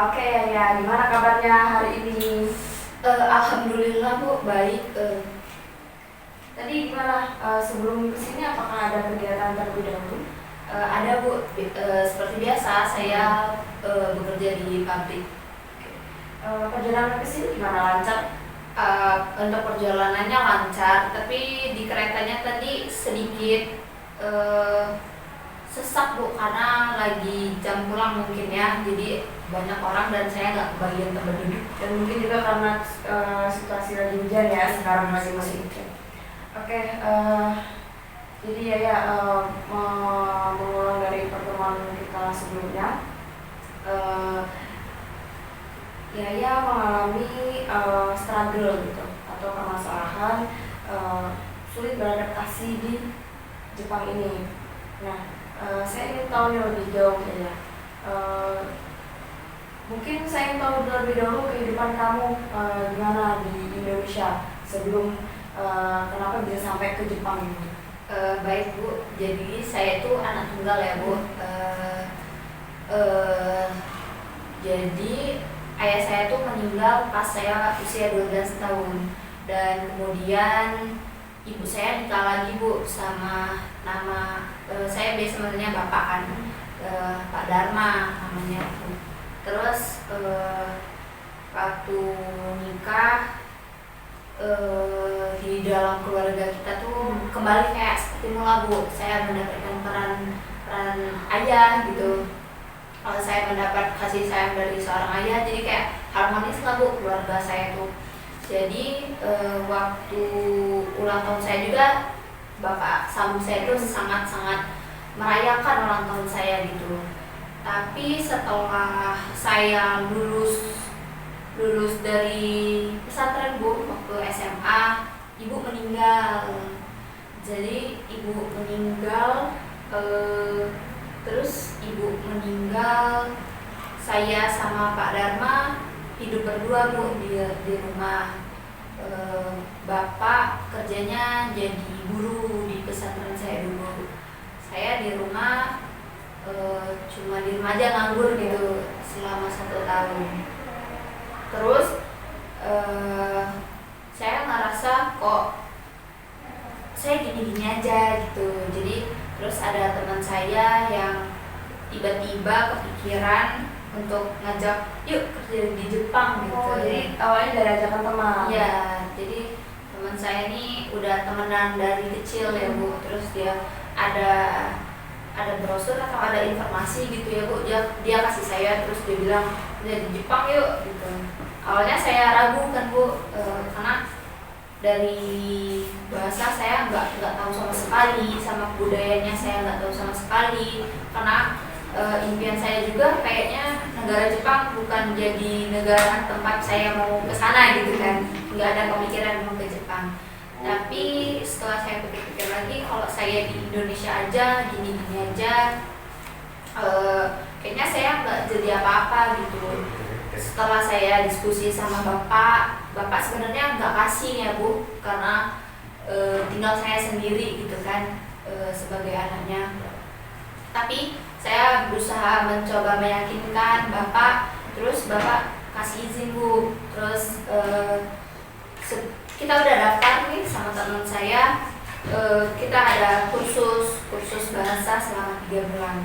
Oke ya, gimana kabarnya hari ini? Alhamdulillah Bu, baik. Tadi gimana sebelum kesini apakah ada kegiatan terlebih dahulu? Ada Bu, seperti biasa saya bekerja di pabrik. Perjalanan kesini gimana, lancar? Untuk perjalanannya lancar, tapi di keretanya tadi sedikit sesak Bu, karena lagi jam pulang mungkin ya, jadi banyak orang dan saya nggak kebagian tempat duduk. Dan mungkin juga karena situasi lagi hujan ya, sekarang masih Masih hujan. Oke, jadi mengulang dari pertemuan kita sebelumnya, Yaya mengalami struggle gitu atau permasalahan sulit beradaptasi di Jepang ini. Nah, saya ingin tahu nih lebih jauh ya. Mungkin saya ingin tahu terlebih dahulu kehidupan kamu gimana di Indonesia sebelum kenapa bisa sampai ke Jepang ini. Baik Bu, jadi saya itu anak tunggal ya Bu. Jadi ayah saya tuh meninggal pas saya usia 12 tahun, dan kemudian ibu saya nikah lagi Bu sama nama saya biasa manggilnya bapak kan, Pak Dharma namanya Bu. Terus waktu nikah di dalam keluarga kita tuh kembali kayak seperti mula Bu, saya mendapatkan peran ayah gitu. Kalau saya mendapat kasih sayang dari seorang ayah, jadi kayak harmonis lah Bu keluarga saya tuh. Jadi waktu ulang tahun saya juga, bapak sambung saya itu sangat-sangat merayakan ulang tahun saya gitu. Tapi setelah saya lulus dari pesantren Bu, waktu SMA ibu meninggal. Jadi ibu meninggal, terus ibu meninggal, saya sama Pak Dharma hidup berdua Bu di rumah. Bapak kerjanya jadi guru di pesantren saya dulu. Saya di rumah cuma di rumah aja nganggur gitu selama 1 tahun. Terus saya ngerasa kok saya gini-gini aja gitu. Jadi terus ada teman saya yang tiba-tiba kepikiran untuk ngajak yuk kerja di Jepang gitu. Jadi awalnya dari ajakan teman. Ya, jadi teman saya ini udah temenan dari kecil ya Bu. Terus dia ada brosur atau ada informasi gitu ya Bu. Dia kasih saya, terus dia bilang di Jepang yuk gitu. Awalnya saya ragu kan Bu, karena dari bahasa saya nggak tahu sama sekali, sama budayanya saya nggak tahu sama sekali. Karena impian saya juga kayaknya negara Jepang bukan jadi negara tempat saya mau ke sana gitu kan, nggak ada pemikiran mau ke Jepang. Tapi setelah saya pikir-pikir lagi, kalau saya di Indonesia aja gini-gini aja, kayaknya saya nggak jadi apa-apa gitu. Setelah saya diskusi sama bapak sebenarnya nggak kasih ya Bu, karena tinggal saya sendiri gitu kan, sebagai anaknya. Tapi saya berusaha mencoba meyakinkan bapak, terus bapak kasih izin Bu. Terus kita udah daftar nih sama teman saya, kita ada kursus bahasa selama 3 bulan,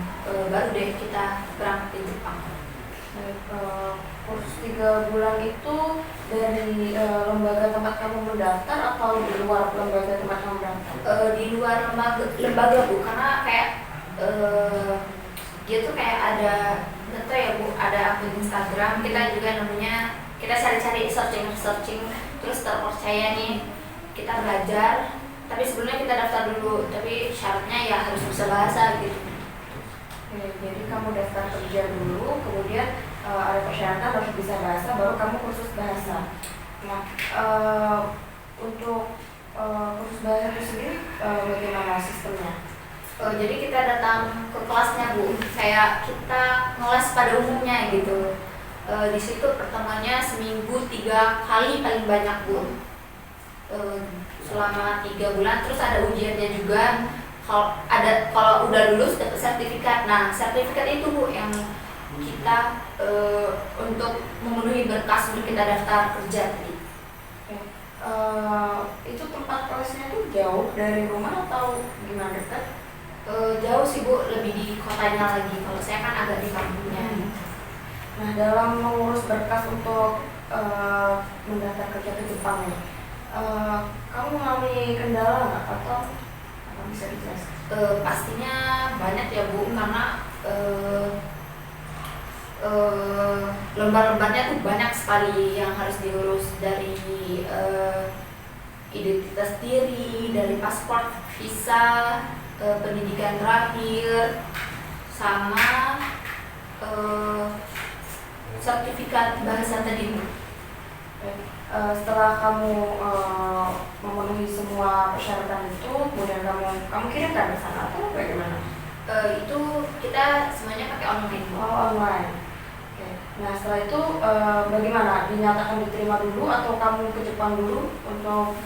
baru deh kita berangkat ke Jepang. Kursus 3 bulan itu dari lembaga tempat kamu mendaftar atau di luar lembaga tempat kamu mendaftar? Di luar lembaga Bu, karena kayak dia tuh kayak ada, nggak tahu ya Bu, ada akun Instagram, kita juga namanya, kita cari-cari searching, terus terpercaya nih kita belajar. Tapi sebelumnya kita daftar dulu, tapi syaratnya ya harus bisa bahasa gitu. Jadi kamu daftar kerja dulu, kemudian ada persyaratan harus bisa bahasa, baru kamu kursus bahasa. Nah, untuk kursus bahasa itu sendiri bagaimana sistemnya? Jadi kita datang ke kelasnya Bu, kayak kita ngeles pada umumnya gitu. Di situ pertemuannya seminggu 3 kali paling banyak Bu, selama 3 bulan. Terus ada ujiannya juga. Kalau udah lulus dapat sertifikat. Nah sertifikat itu Bu yang kita untuk memenuhi berkas untuk kita daftar kerja tadi. Itu tempat lesnya tuh jauh dari rumah atau gimana, dekat? Jauh sih Bu, lebih di kotanya lagi. Kalau saya kan agak di kampungnya. Nah, dalam mengurus berkas untuk mendaftar kerja ke Jepang nih, kamu mengalami kendala nggak atau apa bisa dijelaskan? Pastinya banyak ya Bu, karena lembar-lembarnya tuh banyak sekali yang harus diurus, dari identitas diri, dari paspor, visa, pendidikan terakhir, sama sertifikat bahasa tadi Bu. Setelah kamu memenuhi semua persyaratan itu, kemudian kamu kirimkan ke sana atau bagaimana? Itu kita semuanya pakai online Bu. Oh, online. Oke. Nah, setelah itu bagaimana? Dinyatakan diterima dulu atau kamu ke Jepang dulu untuk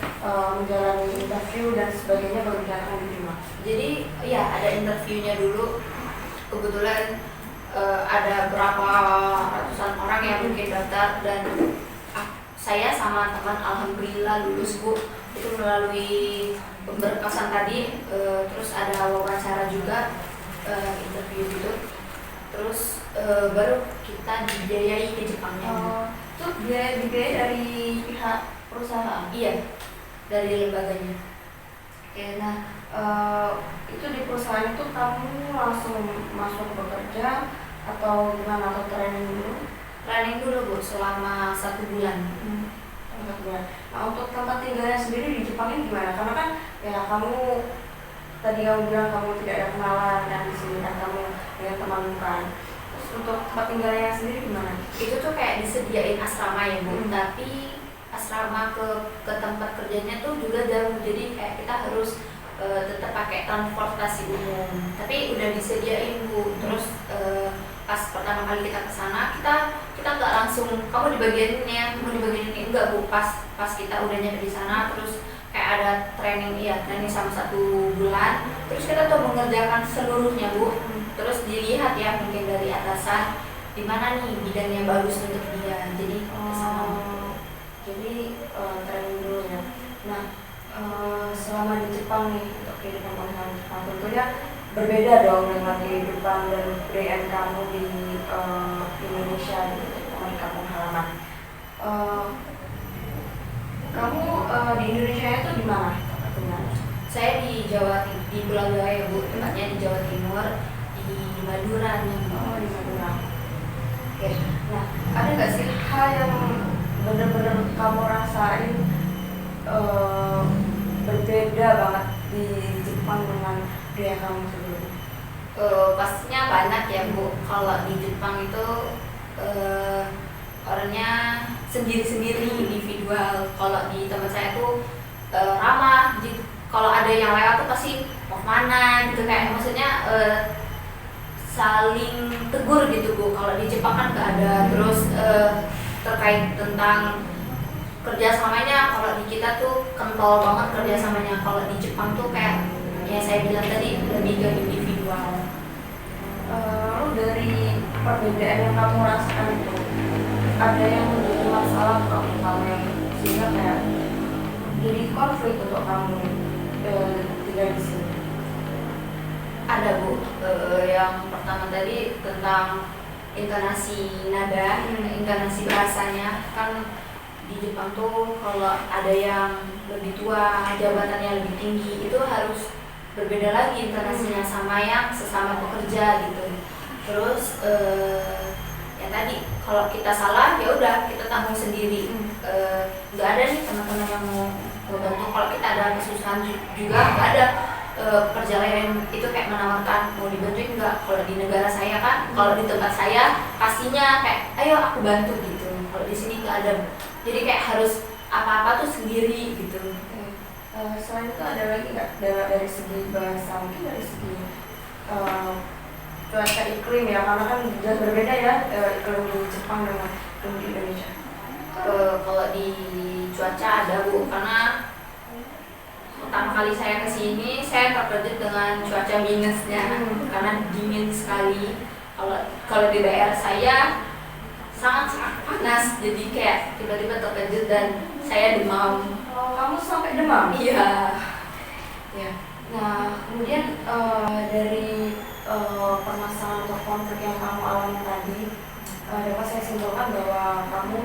menjalani interview dan sebagainya baru dinyatakan diterima? Jadi ya ada interviewnya dulu. Kebetulan ada berapa ratusan orang yang mungkin daftar, dan saya sama teman alhamdulillah lulus Bu. Itu melalui pemberkasan tadi, terus ada wawancara juga, interview gitu. Terus baru kita dibiayai ke Jepangnya. Itu dibiayai dari pihak perusahaan? Iya, dari lembaganya. Oke, nah itu di perusahaan itu kamu langsung masuk bekerja atau gimana, atau training dulu? Training dulu Bu, selama 1 bulan. 1 bulan. Nah, untuk tempat tinggalnya sendiri di Jepang ini gimana? Karena kan ya kamu tadi kamu bilang kamu tidak ada kenalan dan di sini kan kamu dengan teman kan. Terus untuk tempat tinggalnya sendiri gimana? Itu tuh kayak disediain asrama ya Bu, tapi asrama ke tempat kerjanya tuh juga jauh, jadi kayak kita harus tetap pakai transportasi umum. Tapi udah disediain Bu. Terus pas pertama kali kita ke sana, kita nggak langsung kamu di bagian ini ya, kamu di bagian ini, enggak Bu. Pas kita udah nyampe di sana, terus kayak ada training sama 1 bulan. Terus kita tuh mengerjakan seluruhnya Bu. Terus dilihat ya mungkin dari atasan di mana nih bidang yang bagus untuk dia. Jadi kesana. Jadi training dulu ya. Nah, selama di Jepang nih, untuk kehidupan kamu di Jepang tentunya berbeda dong dengan kehidupan dan budaya kamu di Indonesia, di kampung halaman. Kamu di Indonesia itu di mana? Saya di di Pulau Jawa ya Bu, tempatnya di Jawa Timur, di Madura nih. Oh, di Madura. Oke. Nah, ada nggak sih hal yang benar-benar kamu rasain berbeda banget di Jepang dengan budaya kamu sebelumnya? Pastinya banyak ya Bu. Kalau di Jepang itu orangnya sendiri-sendiri, individual. Kalau di tempat saya tuh ramah. Kalau ada yang lewat tuh pasti mau kemana gitu, kayak maksudnya saling tegur gitu Bu. Kalau di Jepang kan nggak ada. Terus terkait tentang kerjasamanya, kalau di kita tuh kental banget kerjasamanya. Kalau di Jepang tuh kayak ya saya bilang tadi, lebih ke individual. Lalu dari perbedaan yang kamu rasakan itu, ada yang menjadi masalah untuk kamu yang sehingga kayak jadi konflik untuk kamu tinggal di sini? Ada Bu. Yang pertama tadi tentang intonasi nada, intonasi bahasanya. Kan di Jepang tuh kalau ada yang lebih tua, jabatannya lebih tinggi, itu harus berbeda lagi intonasinya sama yang sesama pekerja gitu. Terus ya tadi kalau kita salah ya udah kita tanggung sendiri. Nggak ada nih teman-teman yang mau bantu. Kalau kita ada kesusahan juga nggak ada pekerja lain itu kayak menawarkan mau dibantuin nggak. Kalau di negara saya kan, kalau di tempat saya pastinya kayak ayo aku bantu gitu. Kalau di sini nggak ada. Jadi kayak harus apa-apa tuh sendiri gitu. Selain itu ada lagi nggak dari segi bahasa, mungkin dari segi cuaca iklim ya, karena kan jauh berbeda ya iklim di Jepang dengan iklim di Indonesia. Kalau di cuaca ada Bu, karena pertama kali saya kesini saya terkejut dengan cuaca minusnya, karena dingin sekali. Kalau kalau di daerah saya sangat sangat panas, jadi kayak tiba-tiba terkejut dan saya demam. Oh, kamu sampai demam? Iya. Ya. Nah, kemudian dari permasalahan atau konflik yang kamu alami tadi, dapat saya simpulkan bahwa kamu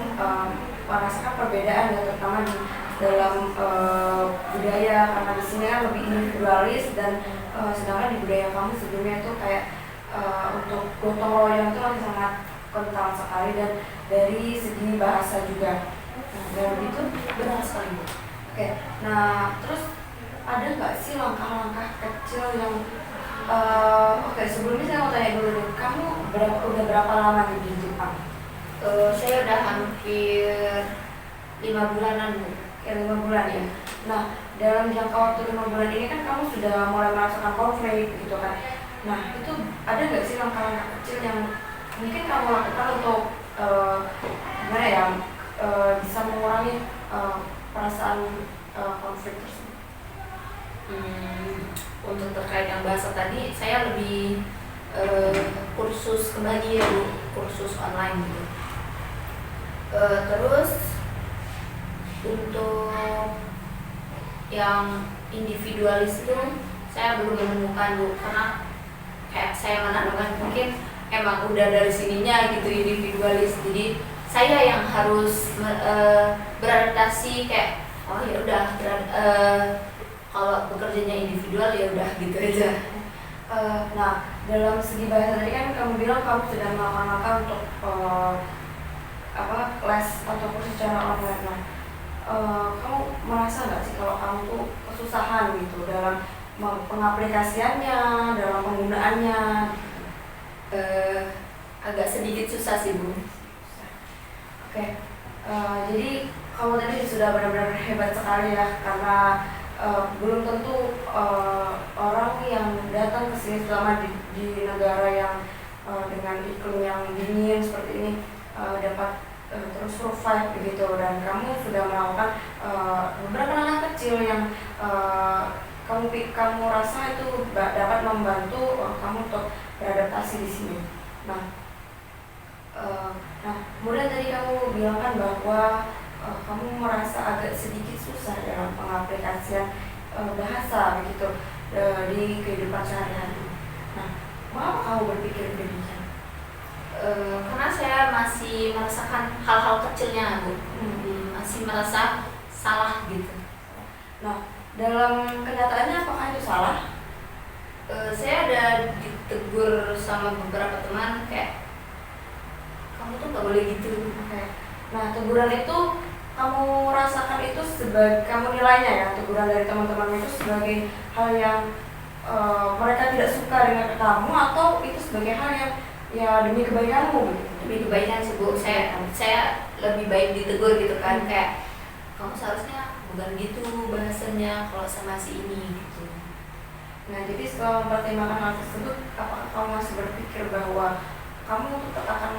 merasakan perbedaan ya, terutama di dalam budaya, karena di sini kan lebih individualis dan sedangkan di budaya kamu sebelumnya itu kayak untuk gotong royong itu masih sangat kental sekali, dan dari segi bahasa juga. Nah, dan itu benar sekali Bu. Oke, nah terus ada nggak sih langkah-langkah kecil yang oke, sebelumnya saya mau tanya dulu nih, kamu udah berapa lama di Jepang? Saya udah hampir 5 bulanan Bu. Ya 5 bulan ya. Nah, dalam jangka waktu 5 bulan ini kan kamu sudah mulai merasakan konflik gitu kan. Nah, itu ada nggak sih langkah-langkah kecil yang mungkin kamu lakukan untuk gimana ya, bisa mengurangi perasaan konflik tersebut? Untuk terkait yang bahasa tadi, saya lebih kursus kembali ya Bu, kursus online gitu. Terus untuk yang individualis itu saya belum menemukan Bu, karena kayak saya menemukan mungkin emang udah dari sininya gitu individualis, jadi saya yang harus beradaptasi kayak oh ya udah kalau bekerjanya individual ya udah gitu aja. Nah, dalam segi bahasa tadi kan kamu bilang kamu sudah melakukan langkah untuk les ataupun secara online. Nah, kamu merasa nggak sih kalau kamu tuh kesusahan gitu dalam pengaplikasiannya, dalam penggunaannya? Agak sedikit susah sih Bu. Oke, jadi kamu tadi sudah benar-benar hebat sekali ya, karena belum tentu orang yang datang ke sini selama di negara yang dengan iklim yang dingin seperti ini dapat terus survive begitu, dan kamu sudah melakukan beberapa langkah kecil yang kamu rasa itu dapat membantu kamu untuk beradaptasi di sini. Nah, kemudian tadi kamu bilang kan bahwa kamu merasa agak sedikit susah dalam pengaplikasian bahasa begitu di kehidupan sehari-hari. Nah, mengapa kamu berpikir demikian? Karena saya masih merasakan hal-hal kecilnya Bu, masih merasa salah gitu. Nah, dalam kenyataannya apakah itu salah? Saya ada ditegur sama beberapa teman kayak kamu tuh nggak boleh gitu. Okay. Nah, teguran itu kamu rasakan itu sebagai, kamu nilainya ya, teguran dari teman-teman itu sebagai hal yang mereka tidak suka dengan kamu, atau itu sebagai hal yang ya demi kebaikanmu gitu? Demi kebaikan sih Bu, saya lebih baik ditegur gitu kan, kayak kamu seharusnya bukan gitu bahasanya kalau sama si ini gitu. Nah, jadi setelah mempertimbangkan hal tersebut, apakah kamu masih berpikir bahwa kamu tetap akan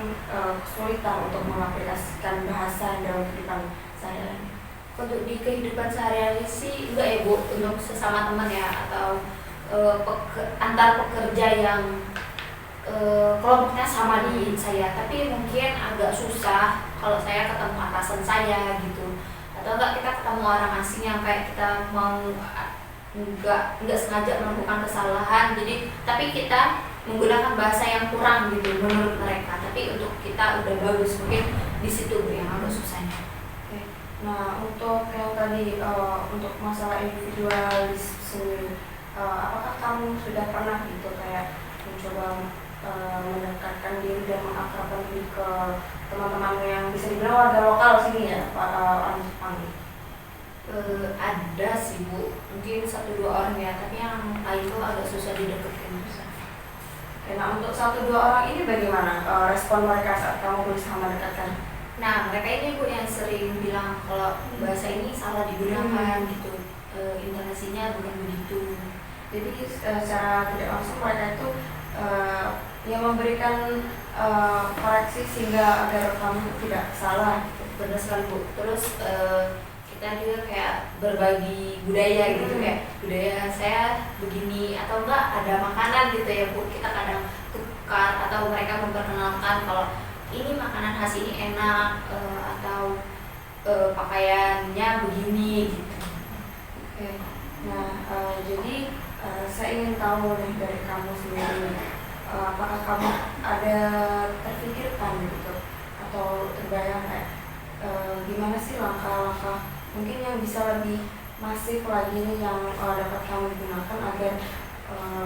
kesulitan untuk mengaplikasikan bahasa dalam kehidupan sehari-hari? Untuk di kehidupan sehari-hari sih enggak ya Bu, untuk sesama teman ya, atau antar pekerja yang kelompoknya sama di saya, tapi mungkin agak susah kalau saya ketemu atasan saya gitu, atau enggak kita ketemu orang asing yang kayak kita mau enggak sengaja melakukan kesalahan, jadi tapi kita menggunakan bahasa yang kurang gitu menurut mereka, tapi untuk kita udah bagus, mungkin di situ yang agak susahnya. Oke. Nah, untuk yang tadi untuk masalah individualis sendiri, apakah kamu sudah pernah gitu kayak mencoba mendekatkan diri dan mengakrabkan diri ke teman-teman yang bisa dibilang warga lokal sini ya, orang Jepang? Ada sih Bu, mungkin 1-2 orang ya, tapi yang lain tuh agak susah dideketin. Nah, untuk 1-2 orang ini bagaimana respon mereka saat kamu berusaha mendekatkan? Nah, mereka ini Bu yang sering bilang kalau bahasa ini salah digunakan gitu, intonasinya bukan begitu. Jadi secara tidak langsung mereka itu yang memberikan koreksi sehingga agar kamu tidak salah. Benar sekali Bu. Terus kita juga kayak berbagi budaya gitu, kayak budaya saya begini, atau enggak ada makanan gitu ya Bu, kita kadang tukar atau mereka memperkenalkan kalau ini makanan khas ini enak, atau pakaiannya begini gitu. Oke. Nah, jadi saya ingin tahu nih dari kamu sendiri, apakah kamu ada terpikirkan gitu atau terbayang kayak gimana sih langkah-langkah mungkin yang bisa lebih masif lagi nih yang dapat kamu gunakan agar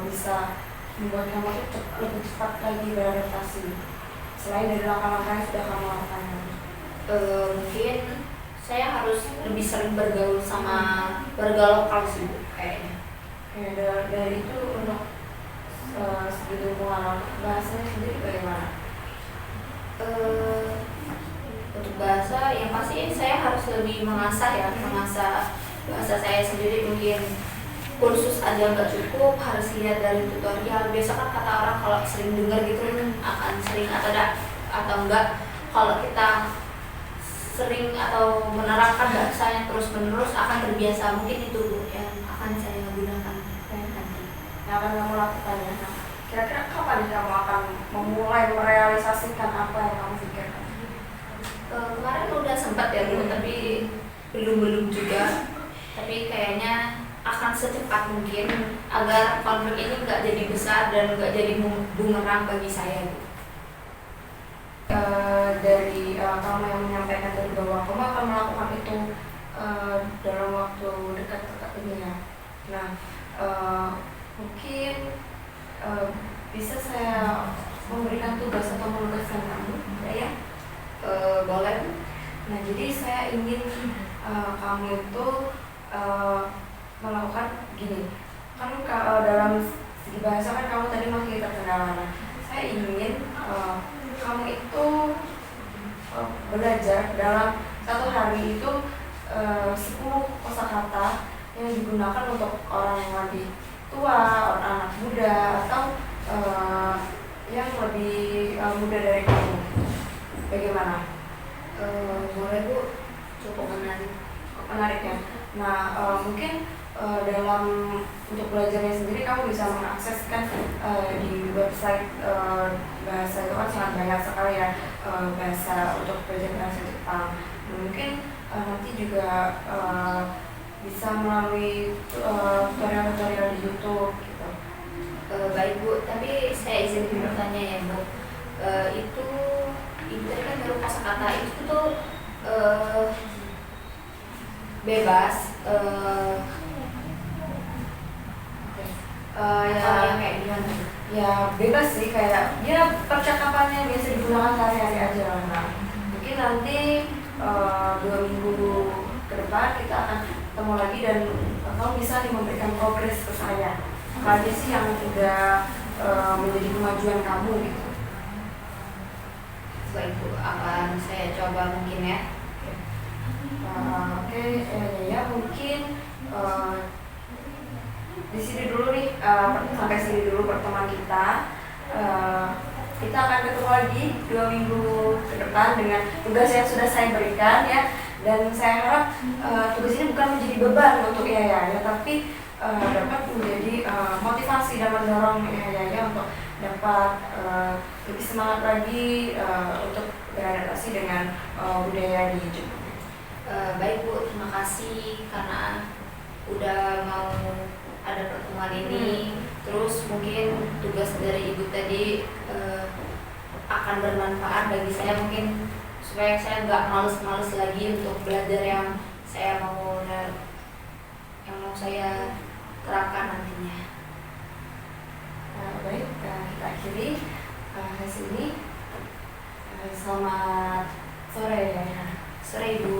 bisa membuat kamu tuh lebih cepat lagi beradaptasi selain dari langkah-langkah yang sudah kamu lakukan. Mungkin saya harus lebih sering bergaul sama warga lokal sih Bu, kayaknya. Oke, dari itu untuk segi lingkungan bahasanya sendiri bagaimana? Eh, untuk bahasa yang pasti saya harus lebih mengasah bahasa saya sendiri. Mungkin kursus aja nggak cukup, harus lihat dari tutorial. Biasa kan kata orang kalau sering dengar gitu akan sering atau enggak, kalau kita sering atau menerapkan bahasanya terus menerus akan terbiasa. Mungkin itu Bu yang akan saya gunakan nanti. Yang akan kamu lakukan ya. Nah, kira-kira kapan kamu akan memulai merealisasikan apa yang kamu pikirkan? Kemarin udah sempat ya Bu, tapi belum juga. Tapi kayaknya akan secepat mungkin agar konflik ini nggak jadi besar dan nggak jadi bumerang bagi saya Bu. Dari kamu yang menyampaikan tadi bahwa kamu akan melakukan itu dalam waktu dekat-dekat ini ya. Nah, mungkin bisa saya memberikan tugas atau menugaskan kamu, ya? Boleh. Nah, jadi saya ingin kamu itu melakukan gini. Kan dalam segi bahasa kan kamu tadi masih terkendala. Nah, saya ingin kamu itu belajar dalam satu hari itu 10 kosakata yang digunakan untuk orang yang lebih tua, orang anak muda, atau yang lebih muda dari kamu. Bagaimana? Boleh Bu, cukup Menarik ya. Nah, mungkin dalam untuk belajarnya sendiri kamu bisa mengakseskan di website bahasa itu kan sangat banyak sekali ya, bahasa untuk belajar bahasa Jepang. Mungkin nanti juga bisa melalui tutorial-tutorial di YouTube gitu. Baik Bu, tapi saya izin bertanya ya Bu. Itu tadi kan baru kosakata itu tuh bebas. Ya kayak gimana? Ya bebas sih, kayak ya percakapannya biasa digunakan sehari-hari aja lah. Nah, mungkin nanti 2 minggu ke depan kita akan ketemu lagi dan kamu bisa nih memberikan progres ke saya. Apa aja sih yang udah menjadi kemajuan kamu gitu. Baik Bu, akan saya coba mungkin ya. Oke, ya mungkin di sini dulu nih, sampai sini dulu pertemuan kita. Kita akan ketemu lagi 2 minggu ke depan dengan tugas yang sudah saya berikan ya. Dan saya harap tugas ini bukan menjadi beban untuk Yaya, tapi dapat menjadi motivasi dan mendorong Yaya untuk dapat lebih semangat lagi untuk beradaptasi dengan budaya di Jepang. Baik Bu, terima kasih karena udah mau ada pertemuan ini. Terus mungkin tugas dari Ibu tadi akan bermanfaat bagi saya, mungkin supaya saya nggak males-males lagi untuk belajar yang mau saya terapkan nantinya. Baik, kita akhiri sesi ini. Selamat sore ya. Sore Ibu.